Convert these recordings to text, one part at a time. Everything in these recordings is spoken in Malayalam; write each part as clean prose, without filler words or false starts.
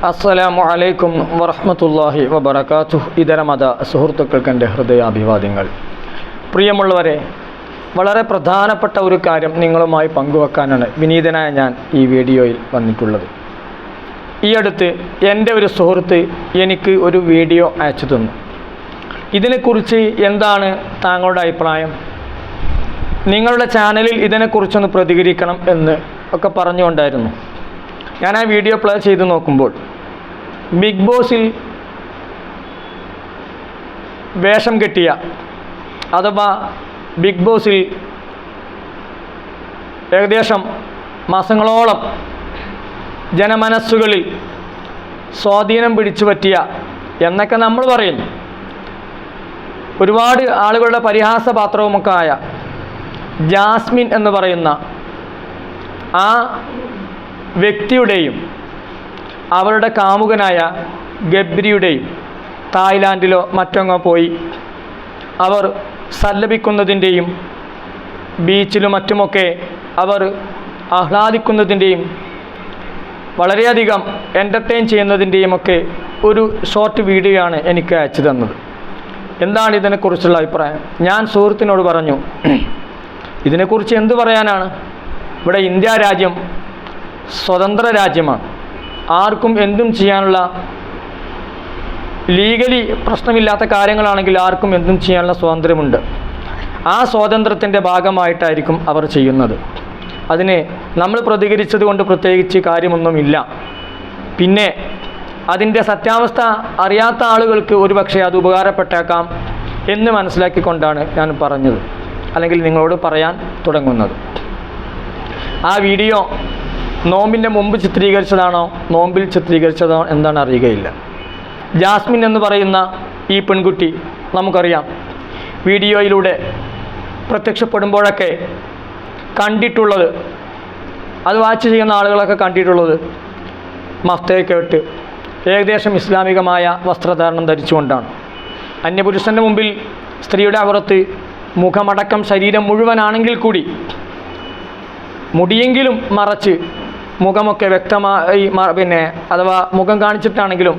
അസ്സലാമു അലൈക്കും വറഹ്മത്തുള്ളാഹി വബറകാതുഹു. ഇതര മത സുഹൃത്തുക്കൾക്ക് എൻ്റെ ഹൃദയാഭിവാദ്യങ്ങൾ. പ്രിയമുള്ളവരെ, വളരെ പ്രധാനപ്പെട്ട ഒരു കാര്യം നിങ്ങളുമായി പങ്കുവെക്കാനാണ് വിനീതനായ ഞാൻ ഈ വീഡിയോയിൽ വന്നിട്ടുള്ളത്. ഈ അടുത്ത് എൻ്റെ ഒരു സുഹൃത്ത് എനിക്ക് ഒരു വീഡിയോ അയച്ചു തന്നു. ഇതിനെക്കുറിച്ച് എന്താണ് താങ്കളുടെ അഭിപ്രായം? നിങ്ങളുടെ ചാനലിൽ ഇതിനെക്കുറിച്ചൊന്ന് പ്രതികരിക്കണം എന്ന് ഒക്കെ പറഞ്ഞുകൊണ്ടായിരുന്നു. ഞാൻ ആ വീഡിയോ പ്ലേ ചെയ്ത് നോക്കുമ്പോൾ ബിഗ് ബോസിൽ വേഷം കെട്ടിയ അഥവാ ബിഗ് ബോസിൽ ഏകദേശം മാസങ്ങളോളം ജനമനസ്സുകളിൽ സ്വാധീനം പിടിച്ചു പറ്റിയ എന്നൊക്കെ നമ്മൾ പറയുന്നു, ഒരുപാട് ആളുകളുടെ പരിഹാസപാത്രവുമൊക്കെ ആയ ജാസ്മിൻ എന്ന് പറയുന്ന ആ വ്യക്തിയുടെയും അവരുടെ കാമുകനായ ഗബ്രിയുടെയും തായ്ലാൻഡിലോ മറ്റെങ്ങോ പോയി അവർ സല്ലപിക്കുന്നതിൻ്റെയും ബീച്ചിലും മറ്റുമൊക്കെ അവർ ആഹ്ലാദിക്കുന്നതിൻ്റെയും വളരെയധികം എൻ്റർടൈൻ ചെയ്യുന്നതിൻ്റെയും ഒക്കെ ഒരു ഷോർട്ട് വീഡിയോ ആണ് എനിക്ക് അയച്ചു തന്നത്. എന്താണ് ഇതിനെക്കുറിച്ചുള്ള അഭിപ്രായം? ഞാൻ സുഹൃത്തിനോട് പറഞ്ഞു, ഇതിനെക്കുറിച്ച് എന്തു പറയാനാണ്? ഇവിടെ ഇന്ത്യ രാജ്യം സ്വതന്ത്ര രാജ്യമാണ്. ആർക്കും എന്തും ചെയ്യാനുള്ള, ലീഗലി പ്രശ്നമില്ലാത്ത കാര്യങ്ങളാണെങ്കിൽ ആർക്കും എന്തും ചെയ്യാനുള്ള സ്വാതന്ത്ര്യമുണ്ട്. ആ സ്വാതന്ത്ര്യത്തിൻ്റെ ഭാഗമായിട്ടായിരിക്കും അവർ ചെയ്യുന്നത്. അതിന് നമ്മൾ പ്രതികരിച്ചത് കൊണ്ട് പ്രത്യേകിച്ച് കാര്യമൊന്നുമില്ല. പിന്നെ അതിൻ്റെ സത്യാവസ്ഥ അറിയാത്ത ആളുകൾക്ക് ഒരുപക്ഷെ അത് ഉപകാരപ്പെട്ടേക്കാം എന്ന് മനസ്സിലാക്കിക്കൊണ്ടാണ് ഞാൻ പറഞ്ഞത്, അല്ലെങ്കിൽ നിങ്ങളോട് പറയാൻ തുടങ്ങുന്നത്. ആ വീഡിയോ നോമ്പിൻ്റെ മുമ്പ് ചിത്രീകരിച്ചതാണോ നോമ്പിൽ ചിത്രീകരിച്ചതാണോ എന്താണ് അറിയുകയില്ല. ജാസ്മിൻ എന്ന് പറയുന്ന ഈ പെൺകുട്ടി നമുക്കറിയാം, വീഡിയോയിലൂടെ പ്രത്യക്ഷപ്പെടുമ്പോഴൊക്കെ കണ്ടിട്ടുള്ളത്, അത് വാച്ച് ചെയ്യുന്ന ആളുകളൊക്കെ കണ്ടിട്ടുള്ളത് മഫ്തയൊക്കെ ഇട്ട് ഏകദേശം ഇസ്ലാമികമായ വസ്ത്രധാരണം ധരിച്ചുകൊണ്ടാണ്. അന്യപുരുഷൻ്റെ മുമ്പിൽ സ്ത്രീയുടെ അവറത്ത് മുഖമടക്കം ശരീരം മുഴുവനാണെങ്കിൽ കൂടി മുടിയെങ്കിലും മറച്ച് മുഖമൊക്കെ വ്യക്തമായി അഥവാ മുഖം കാണിച്ചിട്ടാണെങ്കിലും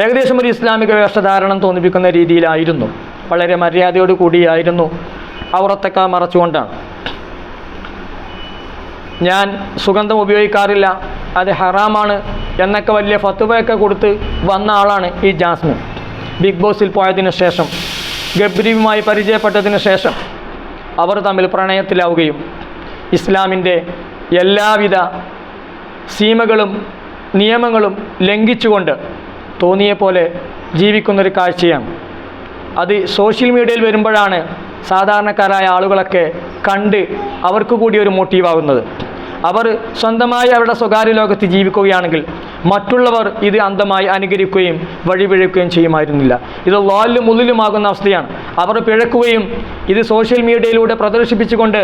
ഏകദേശം ഒരു ഇസ്ലാമിക വേഷധാരണം തോന്നിപ്പിക്കുന്ന രീതിയിലായിരുന്നു. വളരെ മര്യാദയോട് കൂടിയായിരുന്നു, അവറത്തൊക്കെ മറച്ചുകൊണ്ടാണ്. ഞാൻ സുഗന്ധം ഉപയോഗിക്കാറില്ല, അത് ഹറാമാണ് എന്നൊക്കെ വലിയ ഫത്വയൊക്കെ കൊടുത്ത് വന്ന ആളാണ് ഈ ജാസ്മിൻ. ബിഗ് ബോസിൽ പോയതിനു ശേഷം, ഗബ്രിയുമായി പരിചയപ്പെട്ടതിന് ശേഷം അവർ തമ്മിൽ പ്രണയത്തിലാവുകയും ഇസ്ലാമിൻ്റെ എല്ലാവിധ സീമകളും നിയമങ്ങളും ലംഘിച്ചുകൊണ്ട് തോന്നിയ പോലെ ജീവിക്കുന്നൊരു കാഴ്ചയാണ്. അത് സോഷ്യൽ മീഡിയയിൽ വരുമ്പോഴാണ് സാധാരണക്കാരായ ആളുകളൊക്കെ കണ്ട് അവർക്ക് കൂടി ഒരു മോട്ടീവാകുന്നത്. അവർ സ്വന്തമായി അവരുടെ സ്വകാര്യ ലോകത്ത് ജീവിക്കുകയാണെങ്കിൽ മറ്റുള്ളവർ ഇത് അന്ധമായി അനുകരിക്കുകയും വഴിപിഴക്കുകയും ചെയ്യുമായിരുന്നില്ല. ഇത് ലാലും മുള്ളിലുമാകുന്ന അവസ്ഥയാണ്. അവർ പിഴക്കുകയും ഇത് സോഷ്യൽ മീഡിയയിലൂടെ പ്രദർശിപ്പിച്ചുകൊണ്ട്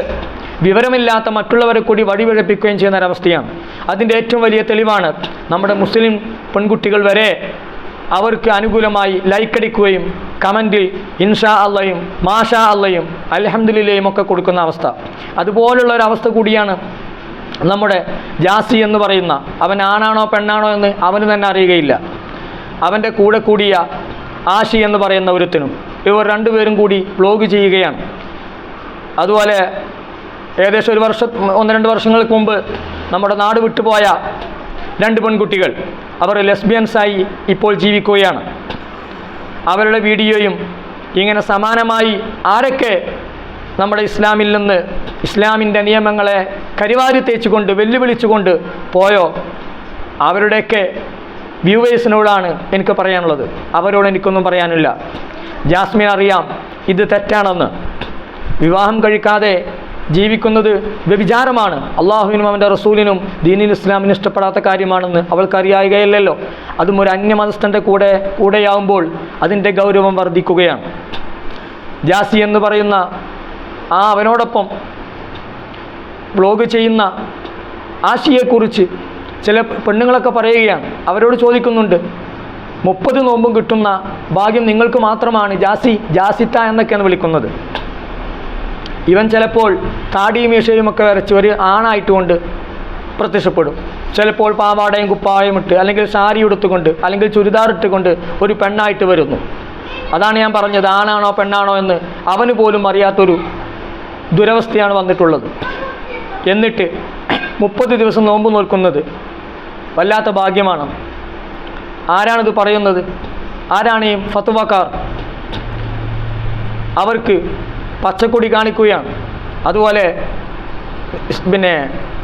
വിവരമില്ലാത്ത മറ്റുള്ളവരെ കൂടി വഴിപിഴപ്പിക്കുകയും ചെയ്യുന്ന ഒരവസ്ഥയാണ്. അതിൻ്റെ ഏറ്റവും വലിയ തെളിവാണ് നമ്മുടെ മുസ്ലിം പെൺകുട്ടികൾ വരെ അവർക്ക് അനുകൂലമായി ലൈക്കടിക്കുകയും കമൻറ്റിൽ ഇൻഷാ അള്ളയും മാഷാ അള്ളയും അൽഹംദുലില്ലയും ഒക്കെ കൊടുക്കുന്ന അവസ്ഥ. അതുപോലുള്ള ഒരവസ്ഥ കൂടിയാണ് നമ്മുടെ ജാസി എന്ന് പറയുന്ന, അവൻ ആണാണോ പെണ്ണാണോ എന്ന് അവന് തന്നെ അറിയുകയില്ല. അവൻ്റെ കൂടെ കൂടിയ ആഷി എന്ന് പറയുന്ന ഒരുത്തനും ഇവർ രണ്ടുപേരും കൂടി വ്ലോഗ് ചെയ്യുകയാണ്. അതുപോലെ ഏകദേശം 1-2 വർഷങ്ങൾക്ക് മുമ്പ് നമ്മുടെ നാട് വിട്ടുപോയ 2 പെൺകുട്ടികൾ, അവർ ലെസ്ബിയൻസായി ഇപ്പോൾ ജീവിക്കുകയാണ്. അവരുടെ വീഡിയോയും ഇങ്ങനെ സമാനമായി ആരൊക്കെ നമ്മുടെ ഇസ്ലാമിൽ നിന്ന് ഇസ്ലാമിൻ്റെ നിയമങ്ങളെ കരിവാരി തേച്ചുകൊണ്ട് വെല്ലുവിളിച്ചുകൊണ്ട് പോയോ അവരുടെയൊക്കെ വ്യൂവേഴ്സിനോടാണ് എനിക്ക് പറയാനുള്ളത്. അവരോട് എനിക്കൊന്നും പറയാനില്ല. ജാസ്മിൻ അറിയാം ഇത് തെറ്റാണെന്ന്. വിവാഹം കഴിക്കാതെ ജീവിക്കുന്നത് വ്യഭിചാരമാണ്, അള്ളാഹുവിനും അവൻ്റെ റസൂലിനും ദീനിൽ ഇസ്ലാമിന് ഇഷ്ടപ്പെടാത്ത കാര്യമാണെന്ന് അവൾക്കറിയാവുകയില്ലല്ലോ. അതും ഒരു അന്യമതസ്ഥൻ്റെ കൂടെയാവുമ്പോൾ അതിൻ്റെ ഗൗരവം വർദ്ധിക്കുകയാണ്. ജാസി എന്ന് പറയുന്ന അവനോടൊപ്പം വ്ലോഗ് ചെയ്യുന്ന ആഷിയെക്കുറിച്ച് ചില പെണ്ണുങ്ങളൊക്കെ പറയുകയാണ്. അവരോട് ചോദിക്കുന്നുണ്ട്, 30 നോമ്പും കിട്ടുന്ന ഭാഗ്യം നിങ്ങൾക്ക് മാത്രമാണ് ജാസിത്ത എന്നൊക്കെയാണ് വിളിക്കുന്നത്. ഇവൻ ചിലപ്പോൾ താടിയും മീശയുമൊക്കെ വരച്ച് ഒരു ആണായിട്ടുകൊണ്ട് പ്രത്യക്ഷപ്പെടും. ചിലപ്പോൾ പാവാടയും കുപ്പായം ഇട്ട് അല്ലെങ്കിൽ സാരി ഉടുത്തുകൊണ്ട് അല്ലെങ്കിൽ ചുരിദാർ ഇട്ടുകൊണ്ട് ഒരു പെണ്ണായിട്ട് വരുന്നു. അതാണ് ഞാൻ പറഞ്ഞത്, ആണാണോ പെണ്ണാണോ എന്ന് അവന് പോലും അറിയാത്തൊരു ദുരവസ്ഥയാണ് വന്നിട്ടുള്ളത്. എന്നിട്ട് 30 ദിവസം നോമ്പ് നോൽക്കുന്നത് വല്ലാത്ത ഭാഗ്യമാണ്. ആരാണിത് പറയുന്നത്? ആരാണ് ഈ ഫത്വക്കാർ? അവർക്ക് പച്ചക്കൊടി കാണിക്കുകയാണ്. അതുപോലെ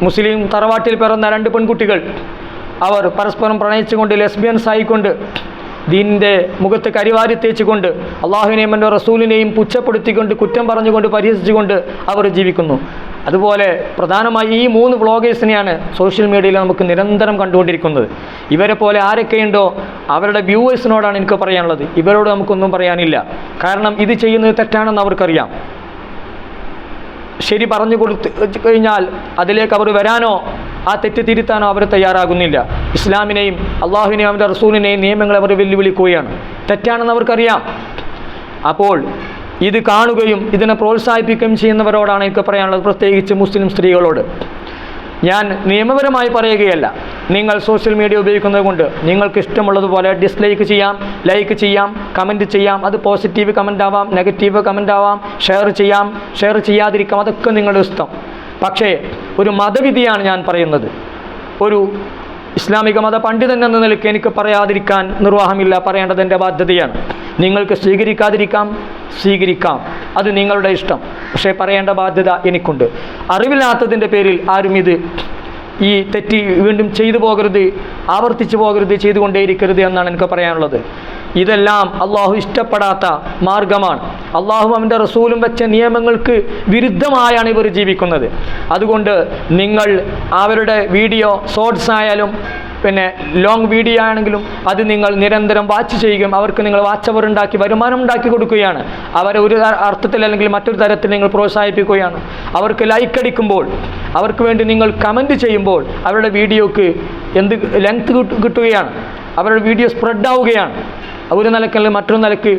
മുസ്ലിം തറവാട്ടിൽ പിറന്ന 2 പെൺകുട്ടികൾ അവർ പരസ്പരം പ്രണയിച്ചുകൊണ്ട് ലെസ്ബിയൻസ് ആയിക്കൊണ്ട് ദീനിൻ്റെ മുഖത്ത് കരിവാരി തേച്ചുകൊണ്ട് അള്ളാഹുവിനെയും എൻ്റെ റസൂലിനെയും പുച്ഛപ്പെടുത്തിക്കൊണ്ട് കുറ്റം പറഞ്ഞുകൊണ്ട് പരിഹസിച്ചുകൊണ്ട് അവർ ജീവിക്കുന്നു. അതുപോലെ പ്രധാനമായി ഈ 3 വ്ളോഗേഴ്സിനെയാണ് സോഷ്യൽ മീഡിയയിൽ നമുക്ക് നിരന്തരം കണ്ടുകൊണ്ടിരിക്കുന്നത്. ഇവരെ പോലെ ആരൊക്കെയുണ്ടോ അവരുടെ വ്യൂവേഴ്സിനോടാണ് എനിക്ക് പറയാനുള്ളത്. ഇവരോട് നമുക്കൊന്നും പറയാനില്ല. കാരണം ഇത് ചെയ്യുന്നത് തെറ്റാണെന്ന് അവർക്കറിയാം. ശരി പറഞ്ഞു കൊടുത്തു കഴിഞ്ഞാൽ അതിലേക്ക് അവർ വരാനോ ആ തെറ്റ് തിരുത്താനോ അവർ തയ്യാറാകുന്നില്ല. ഇസ്ലാമിനെയും അള്ളാഹുവിനെയും അവൻ്റെ റസൂലിനെയും നിയമങ്ങളെ അവർ വെല്ലുവിളിക്കുകയാണ്. തെറ്റാണെന്ന് അവർക്കറിയാം. അപ്പോൾ ഇത് കാണുകയും ഇതിനെ പ്രോത്സാഹിപ്പിക്കുകയും ചെയ്യുന്നവരോടാണ് എനിക്ക് പറയാനുള്ളത്, പ്രത്യേകിച്ച് മുസ്ലിം സ്ത്രീകളോട്. ഞാൻ നിയമപരമായി പറയുകയല്ല. നിങ്ങൾ സോഷ്യൽ മീഡിയ ഉപയോഗിക്കുന്നത് കൊണ്ട് നിങ്ങൾക്ക് ഇഷ്ടമുള്ളതുപോലെ ഡിസ്ലൈക്ക് ചെയ്യാം, ലൈക്ക് ചെയ്യാം, കമൻറ്റ് ചെയ്യാം. അത് പോസിറ്റീവ് കമൻ്റ് ആവാം, നെഗറ്റീവ് കമൻ്റ് ആവാം, ഷെയർ ചെയ്യാം, ഷെയർ ചെയ്യാതിരിക്കാം, അതൊക്കെ നിങ്ങളുടെ ഇഷ്ടം. പക്ഷേ ഒരു മതവിധിയാണ് ഞാൻ പറയുന്നത്. ഒരു ഇസ്ലാമിക മത പണ്ഡിതൻ എന്ന നിലയ്ക്ക് എനിക്ക് പറയാതിരിക്കാൻ നിർവാഹമില്ല, പറയേണ്ടത് എൻ്റെ ബാധ്യതയാണ്. നിങ്ങൾക്ക് സ്വീകരിക്കാതിരിക്കാം, സ്വീകരിക്കാം, അത് നിങ്ങളുടെ ഇഷ്ടം. പക്ഷേ പറയേണ്ട ബാധ്യത എനിക്കുണ്ട്. അറിവില്ലാത്തതിൻ്റെ പേരിൽ ആരും ഈ തെറ്റി വീണ്ടും ചെയ്തു പോകരുത്, ആവർത്തിച്ചു പോകരുത്, ചെയ്തുകൊണ്ടേയിരിക്കരുത് എന്നാണ് എനിക്ക് പറയാനുള്ളത്. ഇതെല്ലാം അള്ളാഹു ഇഷ്ടപ്പെടാത്ത മാർഗമാണ്. അള്ളാഹു അവൻ്റെ റസൂലും വെച്ച നിയമങ്ങൾക്ക് വിരുദ്ധമായാണ് ഇവർ ജീവിക്കുന്നത്. അതുകൊണ്ട് നിങ്ങൾ അവരുടെ വീഡിയോ ഷോർട്സ് ആയാലും ലോങ് വീഡിയോ ആണെങ്കിലും അത് നിങ്ങൾ നിരന്തരം വാച്ച് ചെയ്യുകയും അവർക്ക് നിങ്ങൾ വാച്ച് അവർ ഉണ്ടാക്കി വരുമാനം ഉണ്ടാക്കി കൊടുക്കുകയാണ്. അവരെ ഒരു അർത്ഥത്തിൽ അല്ലെങ്കിൽ മറ്റൊരു തരത്തിൽ നിങ്ങൾ പ്രോത്സാഹിപ്പിക്കുകയാണ്. അവർക്ക് ലൈക്ക് അടിക്കുമ്പോൾ, അവർക്ക് വേണ്ടി നിങ്ങൾ കമൻറ്റ് ചെയ്യുമ്പോൾ അവരുടെ വീഡിയോക്ക് എന്ത് ലെങ്ത് കിട്ടുകയാണ്, അവരുടെ വീഡിയോ സ്പ്രെഡ് ആവുകയാണ്. ഒരു നിലക്കല്ല മറ്റൊരു നിലക്ക്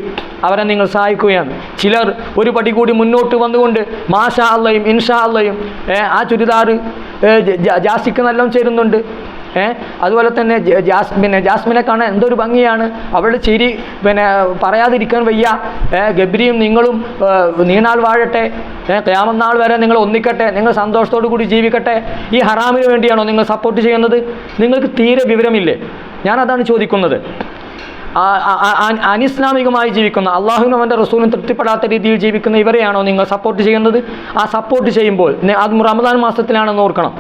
അവരെ നിങ്ങൾ സഹായിക്കുകയാണ്. ചിലർ ഒരു പടി കൂടി മുന്നോട്ട് വന്നുകൊണ്ട് മാഷാ അള്ളയും ഇൻഷാ അള്ളയും ആ ചുരിദാർ ജാസിക്ക് നല്ലോണം ചേരുന്നുണ്ട്, അതുപോലെ തന്നെ ജാസ്മിനെ കാണാൻ എന്തൊരു ഭംഗിയാണ്, അവളുടെ ചിരി പറയാതിരിക്കാൻ വയ്യ, ഗബ്രിയും നിങ്ങളും നീണാൾ വാഴട്ടെ, ഖിയാമത്ത് നാൾ വരെ നിങ്ങൾ ഒന്നിക്കട്ടെ, നിങ്ങൾ സന്തോഷത്തോടു കൂടി ജീവിക്കട്ടെ. ഈ ഹറാമിന് വേണ്ടിയാണോ നിങ്ങൾ സപ്പോർട്ട് ചെയ്യുന്നത്? നിങ്ങൾക്ക് തീരെ വിവരമില്ലേ? ഞാനതാണ് ചോദിക്കുന്നത്. അനിസ്ലാമികമായി ജീവിക്കുന്ന അള്ളാഹുവിനും അവൻ്റെ റസൂലിനും തൃപ്തിപ്പെടാത്ത രീതിയിൽ ജീവിക്കുന്ന ഇവരെയാണോ നിങ്ങൾ സപ്പോർട്ട് ചെയ്യുന്നത്? ആ സപ്പോർട്ട് ചെയ്യുമ്പോൾ അത് റമദാൻ മാസത്തിലാണെന്ന് ഓർക്കണം.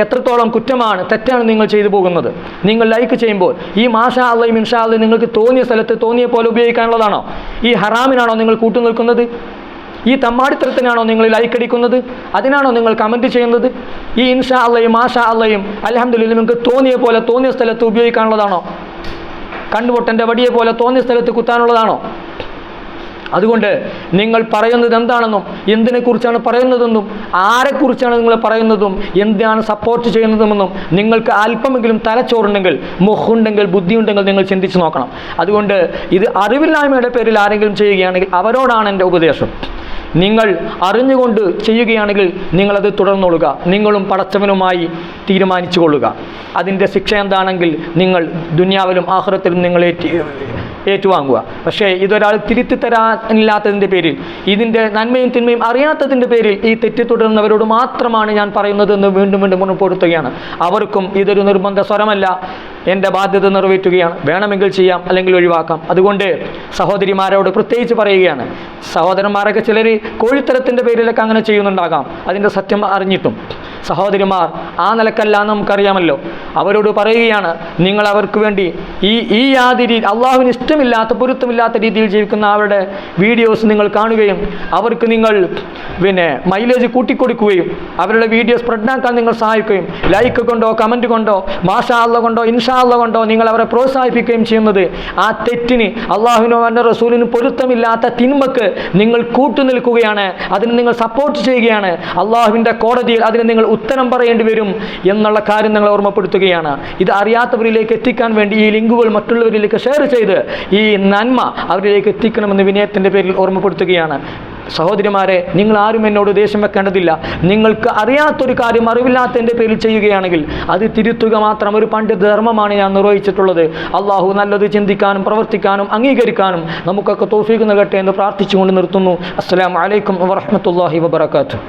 എത്രത്തോളം കുറ്റമാണ്, തെറ്റാണ് നിങ്ങൾ ചെയ്തു പോകുന്നത്. നിങ്ങൾ ലൈക്ക് ചെയ്യുമ്പോൾ ഈ മാഷാ അള്ളയും ഇൻഷാ അള്ളയും നിങ്ങൾക്ക് തോന്നിയ സ്ഥലത്ത് തോന്നിയ പോലെ ഉപയോഗിക്കാനുള്ളതാണോ? ഈ ഹറാമിനാണോ നിങ്ങൾ കൂട്ടുനിൽക്കുന്നത്? ഈ തമ്മാടിത്തരത്തിനാണോ നിങ്ങൾ ലൈക്ക് അടിക്കുന്നത്? അതിനാണോ നിങ്ങൾ കമൻറ്റ് ചെയ്യുന്നത്? ഈ ഇൻഷാ അള്ളയും മാഷാ അള്ളയും അൽഹംദുലില്ലാഹ് നിങ്ങൾക്ക് തോന്നിയ പോലെ തോന്നിയ സ്ഥലത്ത് ഉപയോഗിക്കാനുള്ളതാണോ? കണ്ണുപൊട്ടൻ്റെ വടിയെ പോലെ തോന്നിയ സ്ഥലത്ത് കുത്താനുള്ളതാണോ? അതുകൊണ്ട് നിങ്ങൾ പറയുന്നത് എന്താണെന്നും എന്തിനെക്കുറിച്ചാണ് പറയുന്നതെന്നും ആരെക്കുറിച്ചാണ് നിങ്ങൾ പറയുന്നതും എന്താണ് സപ്പോർട്ട് ചെയ്യുന്നതുമെന്നും നിങ്ങൾക്ക് അല്പമെങ്കിലും തലച്ചോറുണ്ടെങ്കിൽ, മുഖുണ്ടെങ്കിൽ, ബുദ്ധിയുണ്ടെങ്കിൽ നിങ്ങൾ ചിന്തിച്ച് നോക്കണം. അതുകൊണ്ട് ഇത് അറിവില്ലായ്മയുടെ പേരിൽ ആരെങ്കിലും ചെയ്യുകയാണെങ്കിൽ അവരോടാണ് എൻ്റെ ഉപദേശം. നിങ്ങൾ അറിഞ്ഞുകൊണ്ട് ചെയ്യുകയാണെങ്കിൽ നിങ്ങളത് തുടർന്നോളുക. നിങ്ങളും പടച്ചവനുമായി തീരുമാനിച്ചു കൊള്ളുക. അതിൻ്റെ ശിക്ഷ എന്താണെങ്കിൽ നിങ്ങൾ ദുനിയാവിലും ആഖിറത്തിലും നിങ്ങൾ ഏറ്റുവാങ്ങുക. പക്ഷേ ഇതൊരാൾ തിരുത്തി തരാനില്ലാത്തതിൻ്റെ പേരിൽ, ഇതിൻ്റെ നന്മയും തിന്മയും അറിയാത്തതിൻ്റെ പേരിൽ ഈ തെറ്റി തുടരുന്നവരോട് മാത്രമാണ് ഞാൻ പറയുന്നതെന്ന് വീണ്ടും വീണ്ടും ഉറപ്പെടുത്തുകയാണ്. അവർക്കും ഇതൊരു നിർബന്ധ സ്വരമല്ല, എൻ്റെ ബാധ്യത നിറവേറ്റുകയാണ്. വേണമെങ്കിൽ ചെയ്യാം, അല്ലെങ്കിൽ ഒഴിവാക്കാം. അതുകൊണ്ട് സഹോദരിമാരോട് പ്രത്യേകിച്ച് പറയുകയാണ്. സഹോദരന്മാരൊക്കെ ചിലർ കോഴിത്തരത്തിൻ്റെ പേരിലൊക്കെ അങ്ങനെ ചെയ്യുന്നുണ്ടാകാം, അതിൻ്റെ സത്യം അറിഞ്ഞിട്ടും. സഹോദരിമാർ ആ നിലക്കല്ല എന്ന് നമുക്കറിയാമല്ലോ. അവരോട് പറയുകയാണ്, നിങ്ങൾ അവർക്ക് വേണ്ടി ഈ യാതൊരു അള്ളാഹുവിന് ഇഷ്ടമില്ലാത്ത പൊരുത്തമില്ലാത്ത രീതിയിൽ ജീവിക്കുന്ന അവരുടെ വീഡിയോസ് നിങ്ങൾ കാണുകയും അവർക്ക് നിങ്ങൾ മൈലേജ് കൂട്ടിക്കൊടുക്കുകയും അവരുടെ വീഡിയോ സ്പ്രെഡാക്കാൻ നിങ്ങൾ സഹായിക്കുകയും ലൈക്ക് കൊണ്ടോ കമൻറ്റ് കൊണ്ടോ മാഷാ അല്ലാഹ് കൊണ്ടോ ഇൻഷാ അല്ലാഹ് കൊണ്ടോ നിങ്ങൾ അവരെ പ്രോത്സാഹിപ്പിക്കുകയും ചെയ്യുന്നത് ആ തെറ്റിന്, അള്ളാഹുവിനും അവൻ്റെ റസൂലിനും പൊരുത്തമില്ലാത്ത തിന്മക്ക് നിങ്ങൾ കൂട്ടുനിൽക്കുകയാണ്. അതിന് നിങ്ങൾ സപ്പോർട്ട് ചെയ്യുകയാണ്. അള്ളാഹുവിൻ്റെ കോടതിയിൽ അതിന് നിങ്ങൾ ഉത്തരം പറയേണ്ടി വരും എന്നുള്ള കാര്യം നിങ്ങൾ ഓർമ്മപ്പെടുത്തുകയാണ്. ഇത് അറിയാത്തവരിലേക്ക് എത്തിക്കാൻ വേണ്ടി ഈ ലിങ്കുകൾ മറ്റുള്ളവരിലേക്ക് ഷെയർ ചെയ്ത് ഈ നന്മ അവരിലേക്ക് എത്തിക്കണമെന്ന് വിനയത്തിൻ്റെ പേരിൽ ഓർമ്മപ്പെടുത്തുകയാണ്. സഹോദരിമാരെ, നിങ്ങൾ ആരും എന്നോട് ദേഷ്യം വെക്കേണ്ടതില്ല. നിങ്ങൾക്ക് അറിയാത്തൊരു കാര്യം അറിവില്ലാത്തതിൻ്റെ പേരിൽ ചെയ്യുകയാണെങ്കിൽ അത് തിരുത്തുക മാത്രം ഒരു പണ്ഡിത ധർമ്മമാണ് ഞാൻ നിർവഹിച്ചിട്ടുള്ളത്. അള്ളാഹു നല്ലത് ചിന്തിക്കാനും പ്രവർത്തിക്കാനും അംഗീകരിക്കാനും നമുക്കൊക്കെ തൗഫീഖ് നൽകട്ടെ എന്ന് പ്രാർത്ഥിച്ചുകൊണ്ട് നിർത്തുന്നു. അസ്സലാമു അലൈക്കും വറഹ്മത്തുള്ളാഹി വബറകാതുഹു.